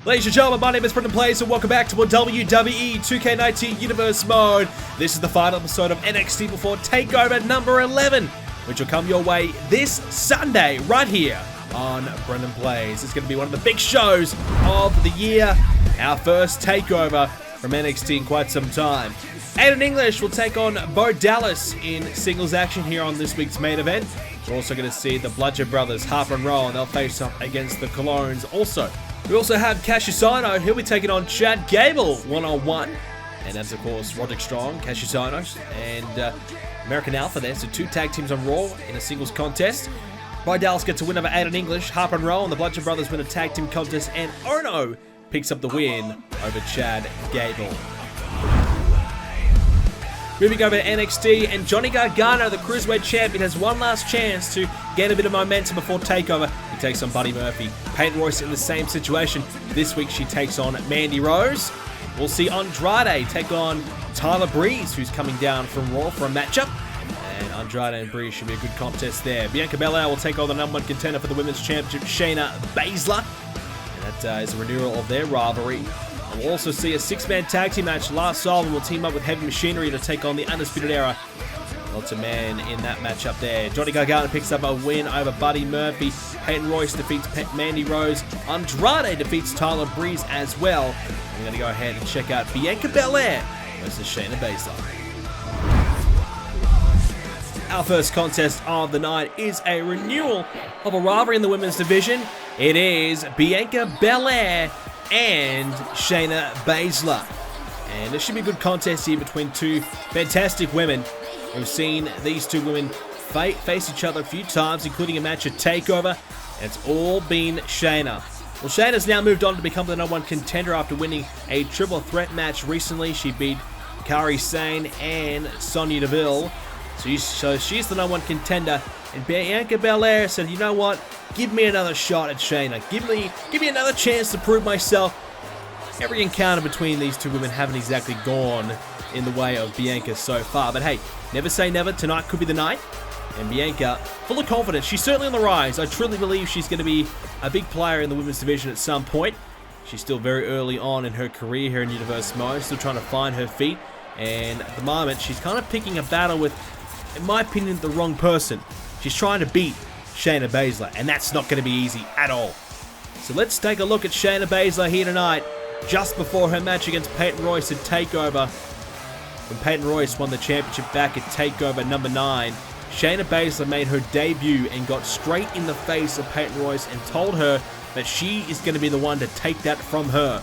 Ladies and gentlemen, my name is BrendenPlayz and welcome back to more WWE 2k19 Universe Mode. This is the final episode of NXT before Takeover number 11, which will come your way this Sunday right here on BrendenPlayz. It's going to be one of the big shows of the year, our first Takeover from NXT in quite some time. Aiden English will take on Bo Dallas in singles action here on this week's main event. We're also going to see the Bludgeon Brothers, Harper and Rowan. They'll face off against the Colognes also. We also have Cassiusano. He'll be taking on Chad Gable one-on-one. And that's, of course, Roderick Strong, Cassiusano, and American Alpha there. So two tag teams on Raw in a singles contest. Bo Dallas gets a win over Aiden English. Harper and Rowan, the Bludgeon Brothers, win a tag team contest. And Ono picks up the win over Chad Gable. Moving over to NXT, and Johnny Gargano, the Cruiserweight Champion, has one last chance to get a bit of momentum before Takeover. He takes on Buddy Murphy. Peyton Royce in the same situation. This week she takes on Mandy Rose. We'll see Andrade take on Tyler Breeze, who's coming down from Raw for a matchup. And Andrade and Breeze should be a good contest there. Bianca BelAir will take on the #1 contender for the Women's Championship, Shayna Baszler. And that is a renewal of their rivalry. We'll also see a 6-man tag team match. Lars Sullivan will team up with Heavy Machinery to take on the Undisputed Era. Lots of man in that matchup there. Johnny Gargano picks up a win over Buddy Murphy. Peyton Royce defeats Mandy Rose. Andrade defeats Tyler Breeze as well. We're going to go ahead and check out Bianca BelAir versus Shayna Baszler. Our first contest of the night is a renewal of a rivalry in the women's division. It is Bianca BelAir and Shayna Baszler. And there should be a good contest here between two fantastic women. We've seen these two women face each other a few times, including a match at Takeover, and it's all been Shayna. Well, Shayna's now moved on to become the #1 contender after winning a triple threat match recently. She beat Kairi Sane and Sonya Deville. So she's the #1 contender, and Bianca BelAir said, you know what? Give me another shot at Shayna. Give me another chance to prove myself. Every encounter between these two women haven't exactly gone in the way of Bianca so far. But hey, never say never. Tonight could be the night. And Bianca, full of confidence. She's certainly on the rise. I truly believe she's going to be a big player in the women's division at some point. She's still very early on in her career here in Universe Mode. Still trying to find her feet. And at the moment, she's kind of picking a battle with, in my opinion, the wrong person. She's trying to beat Shayna Baszler, and that's not going to be easy at all. So let's take a look at Shayna Baszler here tonight, just before her match against Peyton Royce at Takeover. When Peyton Royce won the championship back at Takeover number 9, Shayna Baszler made her debut and got straight in the face of Peyton Royce and told her that she is going to be the one to take that from her.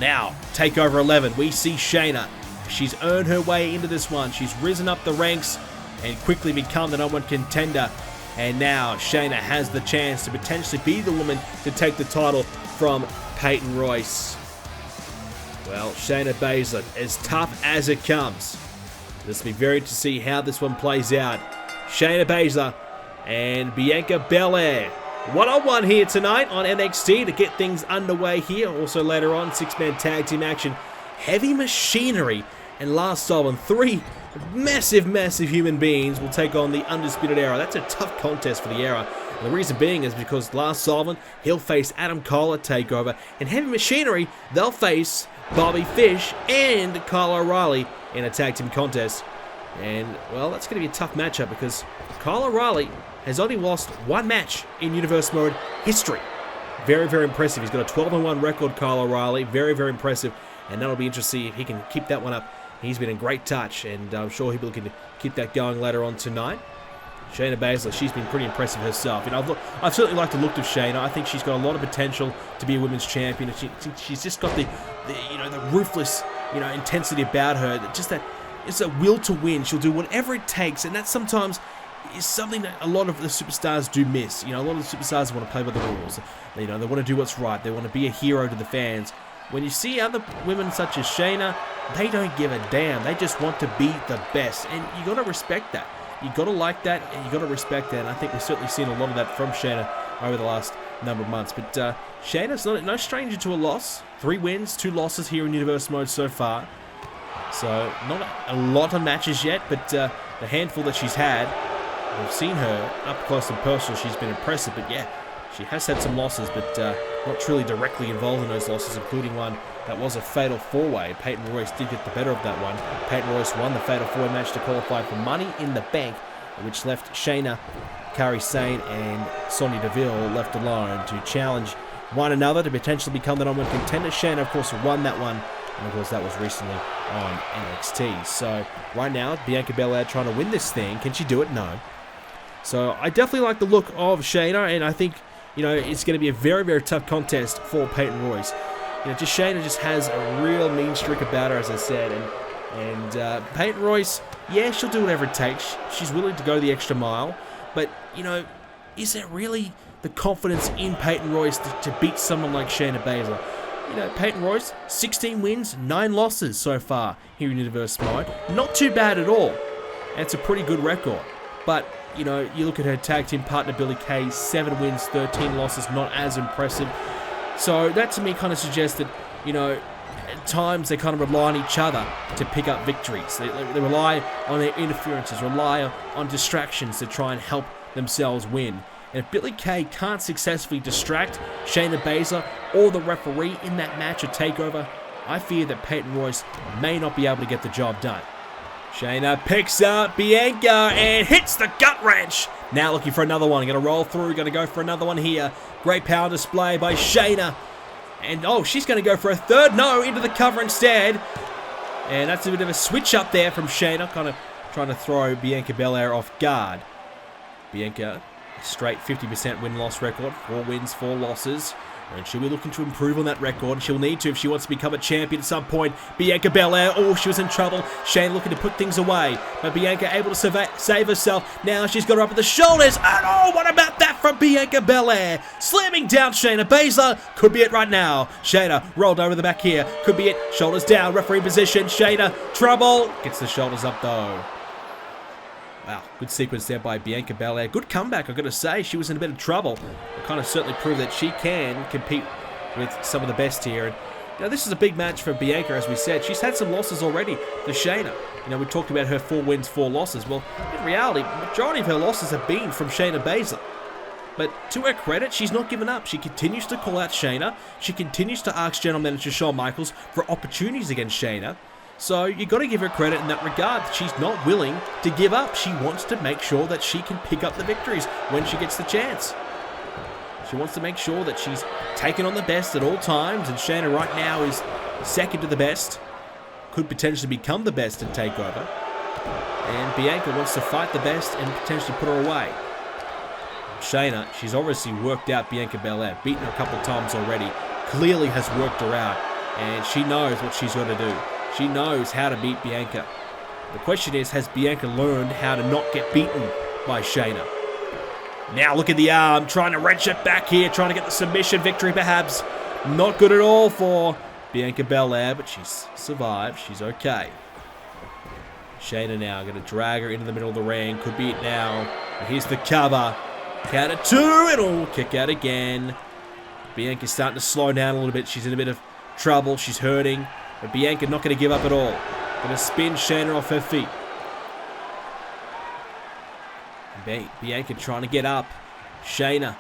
Now, Takeover 11, we see Shayna. She's earned her way into this one. She's risen up the ranks and quickly become the #1 contender. And now Shayna has the chance to potentially be the woman to take the title from Peyton Royce. Well, Shayna Baszler, as tough as it comes. This will be very to see how this one plays out. Shayna Baszler and Bianca BelAir. One-on-one here tonight on NXT to get things underway here. Also later on, 6-man tag team action. Heavy Machinery and Lars Sullivan, 3 massive human beings, will take on the Undisputed Era. That's a tough contest for the Era. And the reason being is because Lars Sullivan, he'll face Adam Cole at Takeover. And Heavy Machinery, they'll face Bobby Fish and Kyle O'Reilly in a tag team contest. And, well, that's going to be a tough matchup because Kyle O'Reilly has only lost one match in Universe Mode history. Very impressive. He's got a 12-1 record, Kyle O'Reilly. Very impressive. And that'll be interesting if he can keep that one up. He's been in great touch, and I'm sure he'll be looking to keep that going later on tonight. Shayna Baszler, she's been pretty impressive herself. You know, I've certainly liked the look of Shayna. I think she's got a lot of potential to be a women's champion. She's just got the ruthless, intensity about her. It's a will to win. She'll do whatever it takes, and that sometimes is something that a lot of the superstars do miss. A lot of the superstars want to play by the rules. They want to do what's right. They want to be a hero to the fans. When you see other women such as Shayna, they don't give a damn. They just want to be the best. And you got to respect that. You got to like that, and you got to respect that. And I think we've certainly seen a lot of that from Shayna over the last number of months. But Shayna's no stranger to a loss. 3 wins, 2 losses here in Universe Mode so far. So not a lot of matches yet, but the handful that she's had, we've seen her up close and personal. She's been impressive, but yeah, she has had some losses, but not truly directly involved in those losses, including one that was a fatal four-way. Peyton Royce did get the better of that one. Peyton Royce won the fatal four-way match to qualify for Money in the Bank, which left Shayna, Kairi Sane, and Sonya Deville left alone to challenge one another to potentially become the number one contender. Shayna, of course, won that one, and of course that was recently on NXT. So right now, Bianca BelAir trying to win this thing. Can she do it? No. So I definitely like the look of Shayna, and I think, you know, it's going to be a very, very tough contest for Peyton Royce. You know, just Shayna just has a real mean streak about her, as I said, and Peyton Royce, yeah, she'll do whatever it takes. She's willing to go the extra mile, but, you know, is there really the confidence in Peyton Royce to beat someone like Shayna Baszler? You know, Peyton Royce, 16 wins, 9 losses so far here in Universe Mode. Not too bad at all. It's a pretty good record. But, you know, you look at her tag team partner, Billie Kay, 7 wins, 13 losses, not as impressive. So that to me kind of suggests that, you know, at times they kind of rely on each other to pick up victories. They rely on their interferences, rely on distractions to try and help themselves win. And if Billie Kay can't successfully distract Shayna Baszler or the referee in that match or takeover, I fear that Peyton Royce may not be able to get the job done. Shayna picks up Bianca and hits the gut wrench. Now looking for another one. Going to roll through. Going to go for another one here. Great power display by Shayna. And oh, she's going to go for a third. No, into the cover instead. And that's a bit of a switch up there from Shayna. Kind of trying to throw Bianca BelAir off guard. Bianca, straight 50% win-loss record. 4 wins, 4 losses. And she'll be looking to improve on that record. She'll need to if she wants to become a champion at some point. Bianca BelAir, oh, she was in trouble. Shayna looking to put things away. But Bianca able to save herself. Now she's got her up at the shoulders. And oh, what about that from Bianca BelAir? Slamming down Shayna Baszler. Could be it right now. Shayna rolled over the back here. Could be it. Shoulders down. Referee position. Shayna, trouble. Gets the shoulders up though. Wow, good sequence there by Bianca BelAir. Good comeback, I've got to say. She was in a bit of trouble. It kind of certainly proved that she can compete with some of the best here. And, you know, this is a big match for Bianca, as we said. She's had some losses already to Shayna. You know, we talked about her 4 wins, 4 losses. Well, in reality, the majority of her losses have been from Shayna Baszler. But to her credit, she's not given up. She continues to call out Shayna. She continues to ask General Manager Shawn Michaels for opportunities against Shayna. So you got to give her credit in that regard. She's not willing to give up. She wants to make sure that she can pick up the victories when she gets the chance. She wants to make sure that she's taken on the best at all times, and Shayna right now is second to the best. Could potentially become the best in TakeOver. And Bianca wants to fight the best and potentially put her away. Shayna, she's obviously worked out Bianca BelAir, beaten her a couple of times already, clearly has worked her out, and she knows what she's got to do. She knows how to beat Bianca. The question is, has Bianca learned how to not get beaten by Shayna? Now look at the arm, trying to wrench it back here, trying to get the submission victory perhaps. Not good at all for Bianca BelAir, but she's survived. She's okay. Shayna now going to drag her into the middle of the ring. Could be it now. And here's the cover. Count of 2, it'll kick out again. Bianca's starting to slow down a little bit. She's in a bit of trouble. She's hurting. But Bianca not going to give up at all. Going to spin Shayna off her feet. Bianca trying to get up. Shayna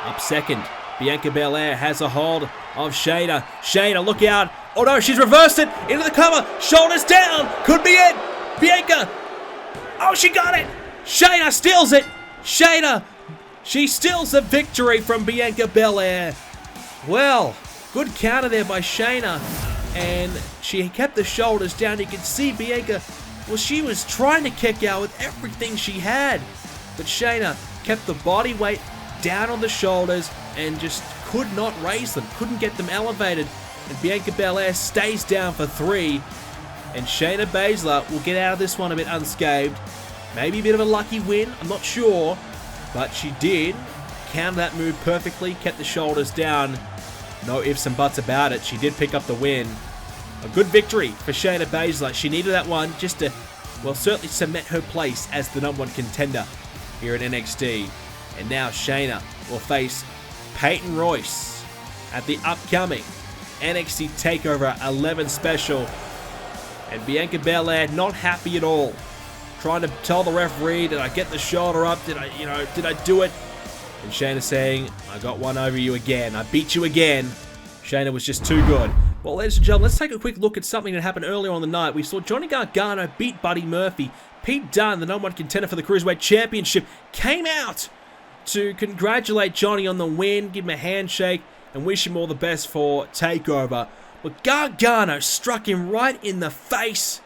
up second. Bianca BelAir has a hold of Shayna. Shayna, look out. Oh no, she's reversed it. Into the cover. Shoulders down. Could be it. Bianca. Oh, she got it. Shayna steals it. Shayna. She steals the victory from Bianca BelAir. Well, good counter there by Shayna. And she kept the shoulders down. You can see Bianca, well, she was trying to kick out with everything she had. But Shayna kept the body weight down on the shoulders and just could not raise them, couldn't get them elevated. And Bianca BelAir stays down for 3. And Shayna Baszler will get out of this one a bit unscathed. Maybe a bit of a lucky win, I'm not sure. But she did counter that move perfectly, kept the shoulders down. No ifs and buts about it. She did pick up the win. A good victory for Shayna Baszler. She needed that one just to, well, certainly cement her place as the #1 contender here at NXT. And now Shayna will face Peyton Royce at the upcoming NXT Takeover 11 special. And Bianca BelAir not happy at all. Trying to tell the referee, did I get the shoulder up? Did I do it? And Shayna saying, I got one over you again. I beat you again. Shayna was just too good. Well, ladies and gentlemen, let's take a quick look at something that happened earlier on the night. We saw Johnny Gargano beat Buddy Murphy. Pete Dunne, the #1 contender for the Cruiserweight Championship, came out to congratulate Johnny on the win, give him a handshake, and wish him all the best for TakeOver. But Gargano struck him right in the face.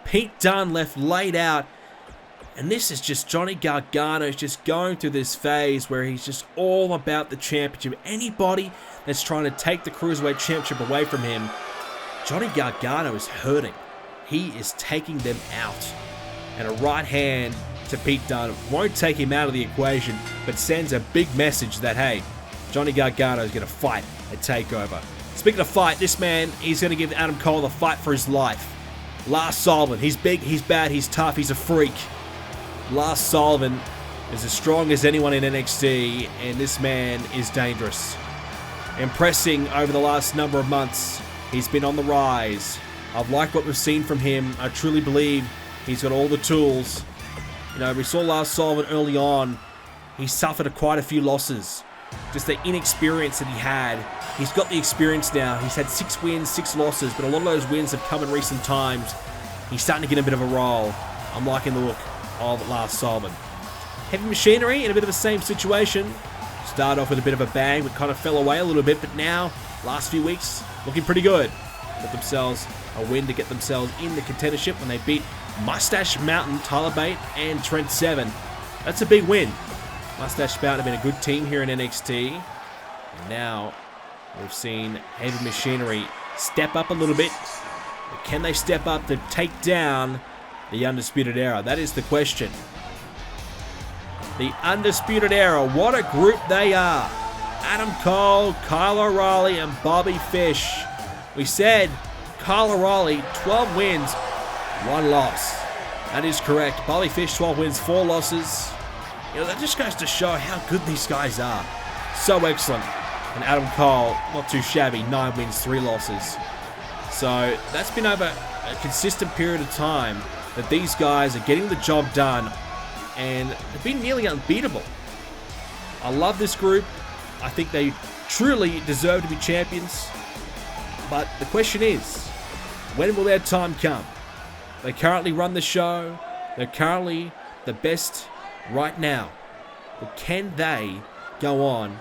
Pete Dunne left laid out. And this is just Johnny Gargano just going through this phase where he's just all about the championship. Anybody that's trying to take the Cruiserweight Championship away from him, Johnny Gargano is hurting. He is taking them out. And a right hand to Pete Dunne won't take him out of the equation, but sends a big message that, hey, Johnny Gargano is going to fight at TakeOver. Speaking of fight, this man, he's going to give Adam Cole the fight for his life. Lars Sullivan, he's big, he's bad, he's tough, he's a freak. Lars Sullivan is as strong as anyone in NXT, and this man is dangerous. Impressing over the last number of months. He's been on the rise. I've liked what we've seen from him. I truly believe he's got all the tools. You know, we saw Lars Sullivan early on. He suffered quite a few losses. Just the inexperience that he had. He's got the experience now. He's had 6 wins, 6 losses, but a lot of those wins have come in recent times. He's starting to get a bit of a roll. I'm liking the look of Lars Sullivan. Heavy Machinery in a bit of the same situation. Started off with a bit of a bang, but kind of fell away a little bit, but now, last few weeks, looking pretty good. Got themselves a win to get themselves in the contendership when they beat Mustache Mountain, Tyler Bate, and Trent Seven. That's a big win. Mustache Mountain have been a good team here in NXT. And now, we've seen Heavy Machinery step up a little bit. But can they step up to take down the Undisputed Era? That is the question. The Undisputed Era, what a group they are. Adam Cole, Kyle O'Reilly, and Bobby Fish. We said Kyle O'Reilly, 12 wins, 1 loss. That is correct. Bobby Fish, 12 wins, 4 losses. You know, that just goes to show how good these guys are. So excellent. And Adam Cole, not too shabby, 9 wins, 3 losses. So that's been over a consistent period of time that these guys are getting the job done, and they've been nearly unbeatable. I love this group. I think they truly deserve to be champions. But the question is, when will their time come? They currently run the show. They're currently the best right now. But can they go on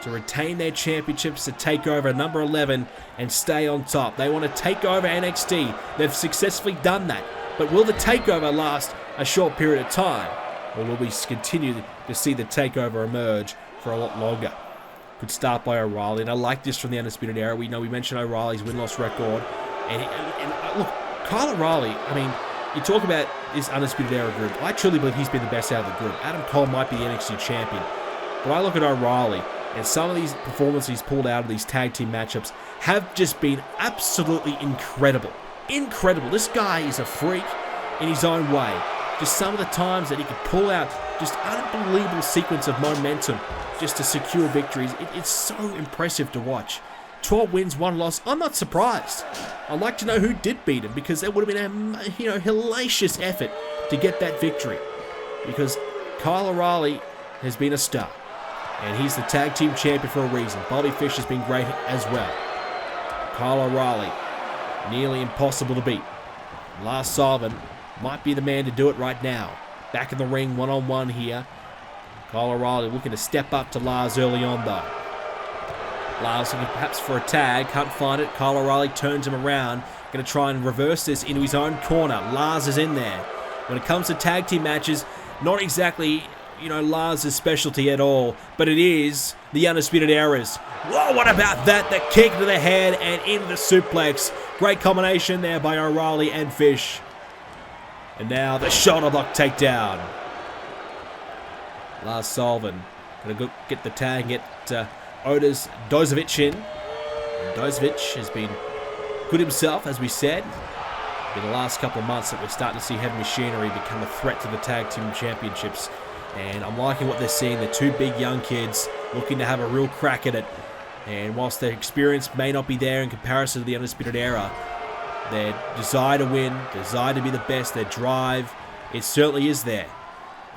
to retain their championships to take over number 11 and stay on top? They want to take over NXT. They've successfully done that. But will the takeover last a short period of time? Or will we continue to see the takeover emerge for a lot longer? Good start by O'Reilly. And I like this from the Undisputed Era. We mentioned O'Reilly's win-loss record. And look, Kyle O'Reilly, I mean, you talk about this Undisputed Era group. I truly believe he's been the best out of the group. Adam Cole might be the NXT champion. But I look at O'Reilly, and some of these performances he's pulled out of these tag team matchups have just been absolutely incredible. Incredible. This guy is a freak in his own way. Just some of the times that he can pull out just unbelievable sequence of momentum just to secure victories. It's so impressive to watch. 12 wins, 1 loss. I'm not surprised. I'd like to know who did beat him, because that would have been a hellacious effort to get that victory. Because Kyle O'Reilly has been a star, and he's the tag team champion for a reason. Bobby Fish has been great as well. Kyle O'Reilly, nearly impossible to beat. Lars Sullivan might be the man to do it right now. Back in the ring, one-on-one here. Kyle O'Reilly looking to step up to Lars early on, though. Lars looking perhaps for a tag, can't find it. Kyle O'Reilly turns him around, going to try and reverse this into his own corner. Lars is in there. When it comes to tag team matches, not exactly, Lars' specialty at all, but it is the Undisputed Era's. Whoa, what about that? The kick to the head and into the suplex. Great combination there by O'Reilly and Fish. And now the shoulder block takedown. Lars Sullivan going to get the tag, get Otis Dozovic in. And Dozovic has been good himself, as we said. In the last couple of months that we're starting to see Heavy Machinery become a threat to the tag team championships. And I'm liking what they're seeing. They're 2 big young kids looking to have a real crack at it. And whilst their experience may not be there in comparison to the Undisputed Era, Their desire to win, desire to be the best, their drive, it certainly is there.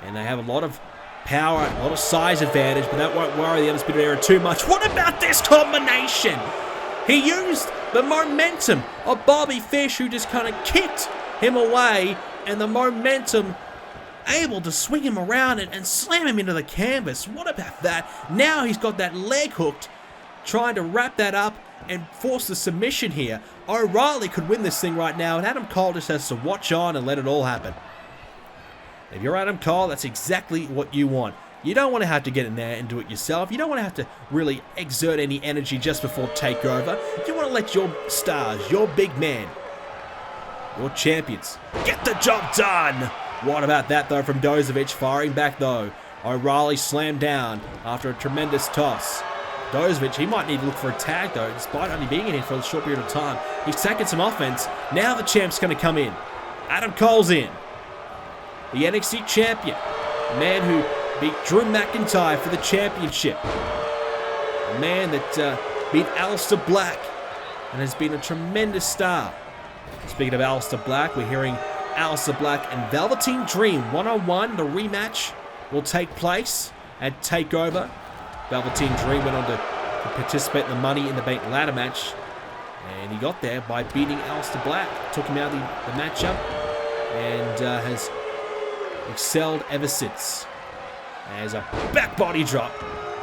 And they have a lot of power, a lot of size advantage, but that won't worry the Undisputed Era too much. What about this combination? He used the momentum of Bobby Fish, who just kind of kicked him away, and the momentum able to swing him around and slam him into the canvas. What about that? Now he's got that leg hooked, trying to wrap that up and force the submission here. O'Reilly could win this thing right now, and Adam Cole just has to watch on and let it all happen. If you're Adam Cole, that's exactly what you want. You don't want to have to get in there and do it yourself. You don't want to have to really exert any energy just before TakeOver. You want to let your stars, your big man, your champions, get the job done. What about that, though, from Dozovic? Firing back, though. O'Reilly slammed down after a tremendous toss. Dozovic, he might need to look for a tag, though, despite only being in here for a short period of time. He's taking some offense. Now the champ's going to come in. Adam Cole's in. The NXT champion. A man who beat Drew McIntyre for the championship. A man that beat Aleister Black and has been a tremendous star. Speaking of Aleister Black, we're hearing Aleister Black and Velveteen Dream one-on-one. The rematch will take place at TakeOver. Velveteen Dream went on to participate in the Money in the Bank ladder match, and he got there by beating Aleister Black. Took him out of the matchup and has excelled ever since. As a back body drop,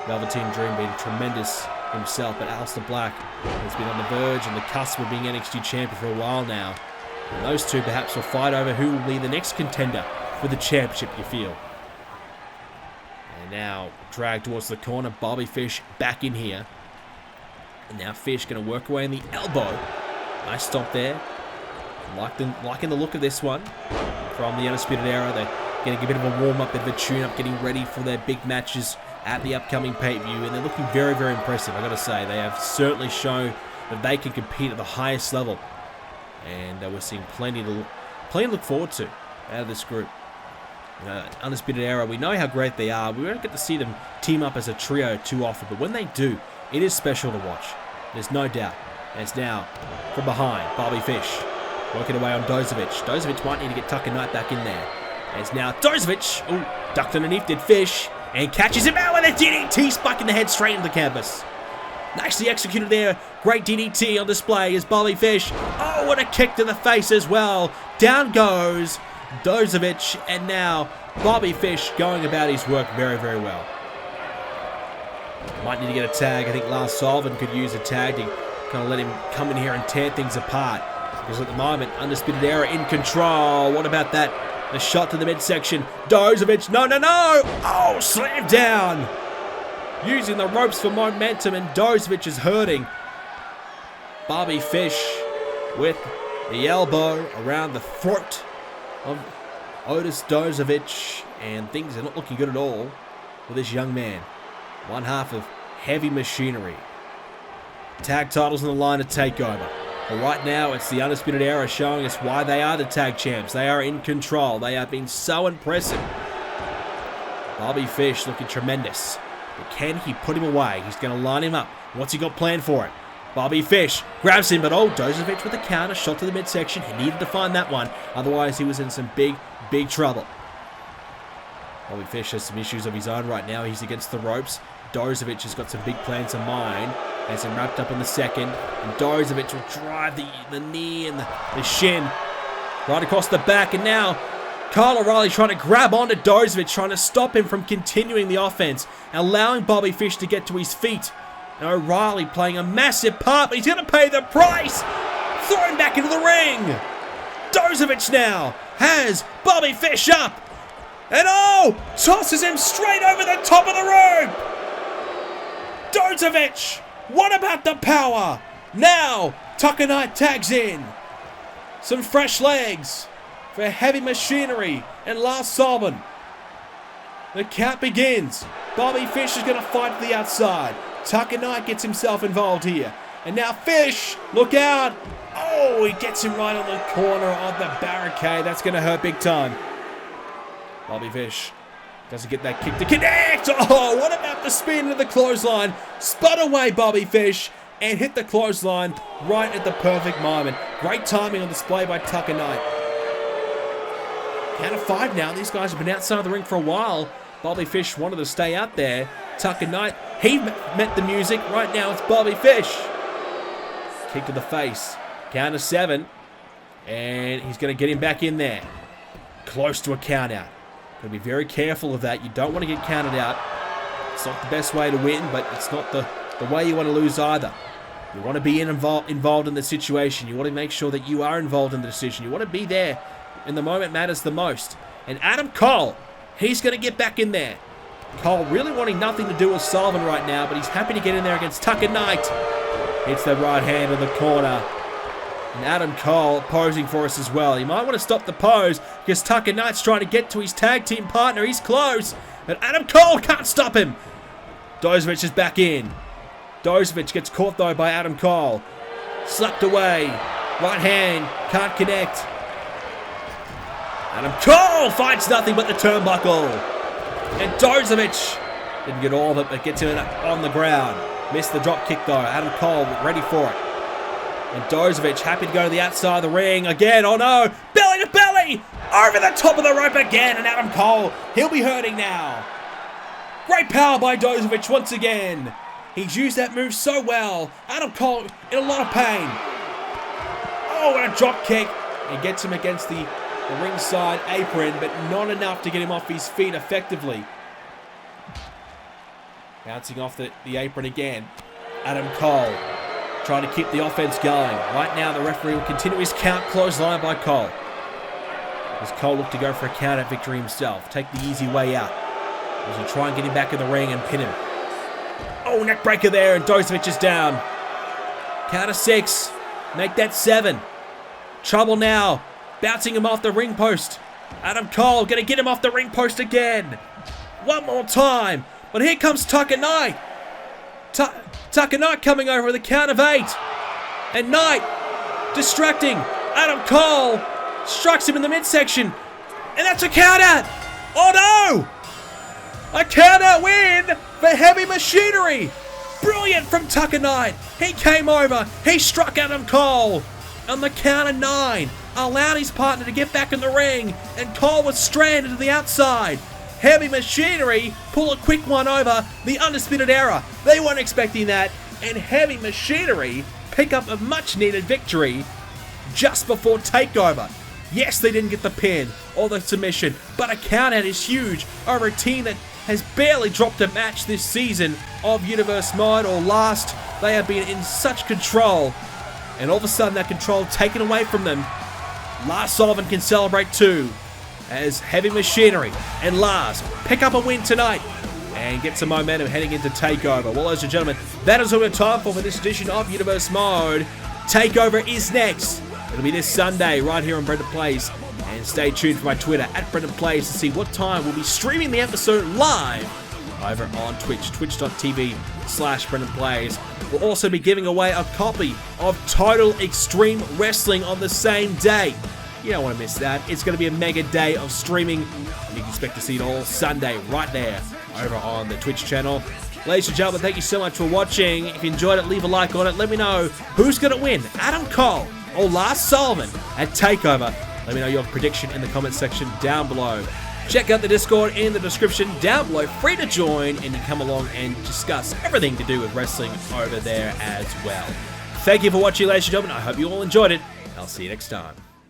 Velveteen Dream being tremendous himself, but Aleister Black has been on the verge and the cusp of being NXT champion for a while now. And those two perhaps will fight over who will be the next contender for the championship, you feel. And now dragged towards the corner, Bobby Fish back in here. And now Fish going to work away in the elbow. Nice stop there. Liking the look of this one from the Undisputed Era. They're getting a bit of a warm-up, a bit of a tune-up, getting ready for their big matches at the upcoming pay-per-view. And they're looking very, very impressive, I've got to say. They have certainly shown that they can compete at the highest level. And we're seeing plenty to look forward to out of this group. Undisputed Era, we know how great they are. We don't get to see them team up as a trio too often, but when they do, it is special to watch. There's no doubt. And it's now from behind, Bobby Fish working away on Dozovic. Dozovic might need to get Tucker Knight back in there. And it's now Dozovic. Oh, ducked underneath, did Fish, and catches him out with a DDT, spiking the head straight into the canvas. Nicely executed there. Great DDT on display as Bobby Fish. Oh, what a kick to the face as well. Down goes Dozovic, and now Bobby Fish going about his work very, very well. Might need to get a tag. I think Lars Sullivan could use a tag to kind of let him come in here and tear things apart. Because at the moment, Undisputed Era in control. What about that? The shot to the midsection. Dozovic, no. Oh, slammed down. Using the ropes for momentum, and Dozovic is hurting. Bobby Fish with the elbow around the throat of Otis Dozovic, and things are not looking good at all for this young man. One half of Heavy Machinery. Tag titles on the line to TakeOver. But right now, it's the Undisputed Era showing us why they are the tag champs. They are in control. They have been so impressive. Bobby Fish looking tremendous. But can he put him away? He's going to line him up. What's he got planned for it? Bobby Fish grabs him, but Dozovic with a counter shot to the midsection. He needed to find that one. Otherwise, he was in some big, big trouble. Bobby Fish has some issues of his own right now. He's against the ropes. Dozovic has got some big plans in mind. Has him wrapped up in the second. And Dozovic will drive the knee and the shin right across the back. And now Kyle O'Reilly trying to grab onto Dozovic, trying to stop him from continuing the offense, allowing Bobby Fish to get to his feet. And O'Reilly playing a massive part, but he's going to pay the price. Thrown back into the ring. Dozovic now has Bobby Fish up. And tosses him straight over the top of the rope. Dozovic, what about the power? Now, Tucker Knight tags in. Some fresh legs for Heavy Machinery and Lars Sullivan. The count begins. Bobby Fish is going to fight to the outside. Tucker Knight gets himself involved here. And now Fish, look out. Oh, he gets him right on the corner of the barricade. That's going to hurt big time. Bobby Fish doesn't get that kick to connect. Oh, what about the spin to the clothesline? Spun away Bobby Fish. and hit the clothesline right at the perfect moment. Great timing on display by Tucker Knight. Count of 5 now. These guys have been outside the ring for a while. Bobby Fish wanted to stay out there. Tucker Knight, he met the music. Right now it's Bobby Fish. Kick to the face. Count of 7. And he's going to get him back in there. Close to a count out. Got to be very careful of that. You don't want to get counted out. It's not the best way to win, but it's not the way you want to lose either. You want to be involved in the situation. You want to make sure that you are involved in the decision. You want to be there in the moment matters the most. And Adam Cole, he's going to get back in there. Cole really wanting nothing to do with Sullivan right now, but he's happy to get in there against Tucker Knight. Hits the right hand in the corner. And Adam Cole posing for us as well. He might want to stop the pose because Tucker Knight's trying to get to his tag team partner. He's close. And Adam Cole can't stop him. Dozovic is back in. Dozovic gets caught though by Adam Cole. Slapped away. Right hand. Can't connect. Adam Cole finds nothing but the turnbuckle. And Dozovic didn't get all of it, but gets him on the ground. Missed the drop kick though. Adam Cole ready for it. And Dozovic happy to go to the outside of the ring again. Oh no! Belly to belly! Over the top of the rope again. And Adam Cole, he'll be hurting now. Great power by Dozovic once again. He's used that move so well. Adam Cole in a lot of pain. Oh, and a drop kick. He gets him against the ringside apron, but not enough to get him off his feet effectively. Bouncing off the apron again. Adam Cole trying to keep the offense going. Right now, the referee will continue his count. Clothesline by Cole. As Cole look to go for a count-out victory himself. Take the easy way out. As he try and get him back in the ring and pin him. Oh, neck breaker there, and Dozovic is down. Count of 6. Make that 7. Trouble now. Bouncing him off the ring post. Adam Cole going to get him off the ring post again. One more time. But here comes Tucker Knight. Tucker Knight coming over with a count of 8. And Knight distracting Adam Cole. Strikes him in the midsection. And that's a count out. Oh no! A count out win for Heavy Machinery. Brilliant from Tucker Knight. He came over. He struck Adam Cole. On the count of 9. Allowed his partner to get back in the ring. And Cole was stranded to the outside. Heavy Machinery pull a quick one over the Undisputed Era. They weren't expecting that. And Heavy Machinery pick up a much needed victory just before Takeover. Yes, they didn't get the pin or the submission, but a count out is huge over a team that has barely dropped a match this season of Universe Mod or last. They have been in such control, and all of a sudden that control taken away from them. Lars Sullivan can celebrate too, as Heavy Machinery and Lars pick up a win tonight and get some momentum heading into Takeover. Well, ladies and gentlemen, that is all we have time for this edition of Universe Mode. Takeover is next. It'll be this Sunday right here on BrendenPlayz. And stay tuned for my Twitter at BrendenPlayz to see what time we'll be streaming the episode live over on Twitch, twitch.tv/BrendenPlayz. We'll also be giving away a copy of Total Extreme Wrestling on the same day. You don't want to miss that. It's going to be a mega day of streaming. You can expect to see it all Sunday right there over on the Twitch channel. Ladies and gentlemen, thank you so much for watching. If you enjoyed it, leave a like on it. Let me know who's going to win, Adam Cole or Lars Sullivan at Takeover. Let me know your prediction in the comment section down below. Check out the Discord in the description down below. Free to join, and you come along and discuss everything to do with wrestling over there as well. Thank you for watching, ladies and gentlemen. I hope you all enjoyed it. I'll see you next time.